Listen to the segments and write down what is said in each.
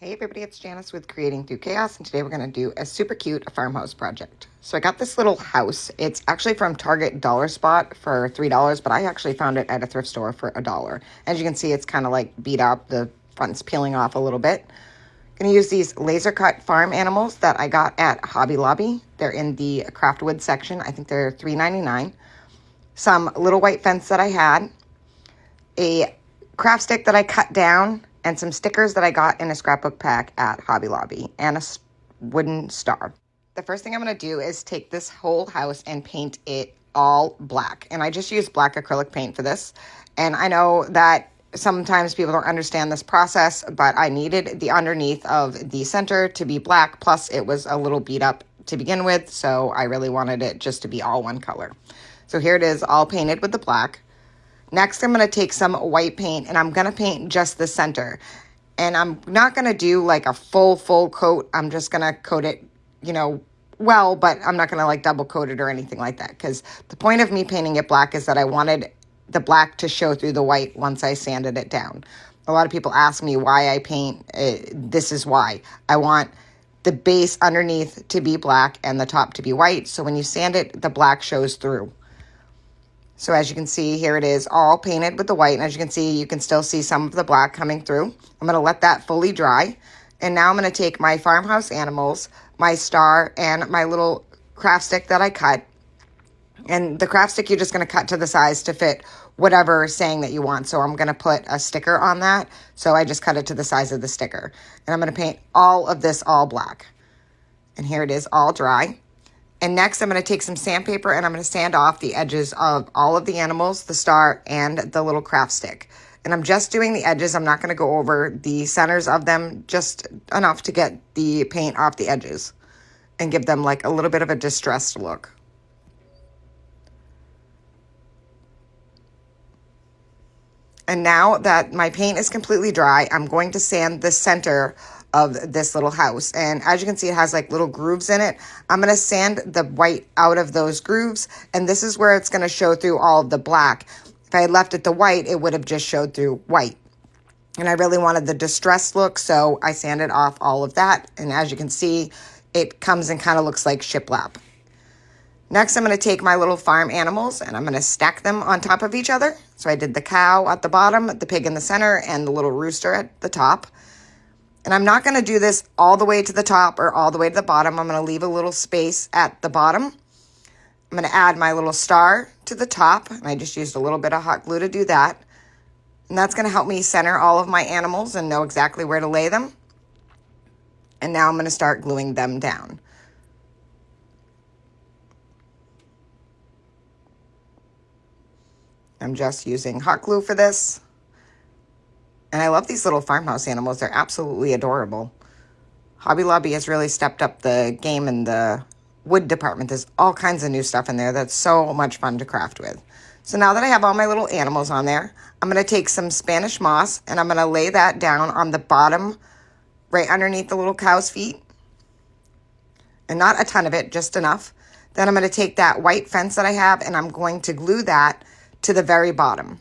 Hey everybody, it's Janice with Creating Through Chaos, and today we're going to do a super cute farmhouse project. So I got this little house. It's actually from Target Dollar Spot for $3, but I actually found it at a thrift store for $1. As you can see, it's kind of like beat up. The front's peeling off a little bit. I'm going to use these laser cut farm animals that I got at Hobby Lobby. They're in the craft wood section. I think they're $3.99. Some little white fence that I had. A craft stick that I cut down, and some stickers that I got in a scrapbook pack at Hobby Lobby, and a wooden star. The first thing I'm going to do is take this whole house and paint it all black. And I just used black acrylic paint for this. And I know that sometimes people don't understand this process, but I needed the underneath of the center to be black. Plus, it was a little beat up to begin with, so I really wanted it just to be all one color. So here it is, all painted with the black. Next, I'm going to take some white paint, and I'm going to paint just the center. And I'm not going to do like a full coat. I'm just going to coat it, well, but I'm not going to like double coat it or anything like that. Because the point of me painting it black is that I wanted the black to show through the white once I sanded it down. A lot of people ask me why I paint. This is why. I want the base underneath to be black and the top to be white. So when you sand it, the black shows through. So as you can see, here it is all painted with the white. And as you can see, you can still see some of the black coming through. I'm going to let that fully dry. And now I'm going to take my farmhouse animals, my star, and my little craft stick that I cut. And the craft stick, you're just going to cut to the size to fit whatever saying that you want. So I'm going to put a sticker on that. So I just cut it to the size of the sticker. And I'm going to paint all of this all black. And here it is all dry. And next, I'm going to take some sandpaper and I'm going to sand off the edges of all of the animals, the star, and the little craft stick. And I'm just doing the edges. I'm not going to go over the centers of them, just enough to get the paint off the edges and give them like a little bit of a distressed look. And now that my paint is completely dry, I'm going to sand the center of this little house. And as you can see, it has like little grooves in it. I'm going to sand the white out of those grooves. And this is where it's going to show through all of the black. If I had left it the white, it would have just showed through white. And I really wanted the distressed look, so I sanded off all of that. And as you can see, it comes and kind of looks like shiplap. Next, I'm going to take my little farm animals and I'm going to stack them on top of each other. So I did the cow at the bottom, the pig in the center, and the little rooster at the top. And I'm not going to do this all the way to the top or all the way to the bottom. I'm going to leave a little space at the bottom. I'm going to add my little star to the top. And I just used a little bit of hot glue to do that. And that's going to help me center all of my animals and know exactly where to lay them. And now I'm going to start gluing them down. I'm just using hot glue for this. And I love these little farmhouse animals. They're absolutely adorable. Hobby Lobby has really stepped up the game in the wood department. There's all kinds of new stuff in there that's so much fun to craft with. So now that I have all my little animals on there, I'm going to take some Spanish moss and I'm going to lay that down on the bottom, right underneath the little cow's feet. And not a ton of it, just enough. Then I'm going to take that white fence that I have and I'm going to glue that to the very bottom.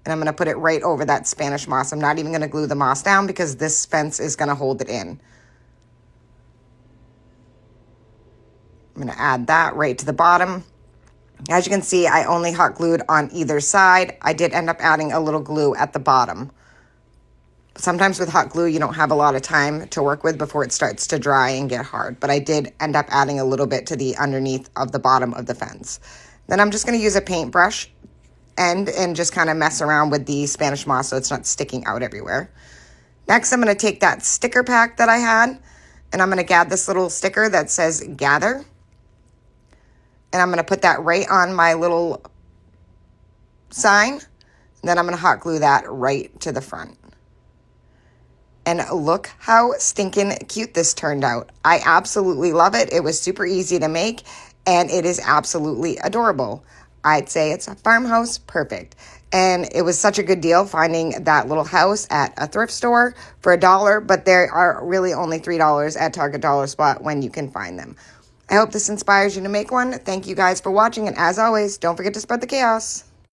And I'm going to put it right over that Spanish moss. I'm not even going to glue the moss down because this fence is going to hold it in. I'm going to add that right to the bottom. As you can see, I only hot glued on either side. I did end up adding a little glue at the bottom. Sometimes with hot glue, you don't have a lot of time to work with before it starts to dry and get hard. But I did end up adding a little bit to the underneath of the bottom of the fence. Then I'm just going to use a paintbrush and just kind of mess around with the Spanish moss so it's not sticking out everywhere. Next, I'm going to take that sticker pack that I had, and I'm going to add this little sticker that says gather. And I'm going to put that right on my little sign. And then I'm going to hot glue that right to the front. And look how stinking cute this turned out. I absolutely love it. It was super easy to make, and it is absolutely adorable. I'd say it's a farmhouse perfect. And it was such a good deal finding that little house at a thrift store for $1, but there are really only $3 at Target Dollar Spot when you can find them. I hope this inspires you to make one. Thank you guys for watching, and as always, don't forget to spread the chaos.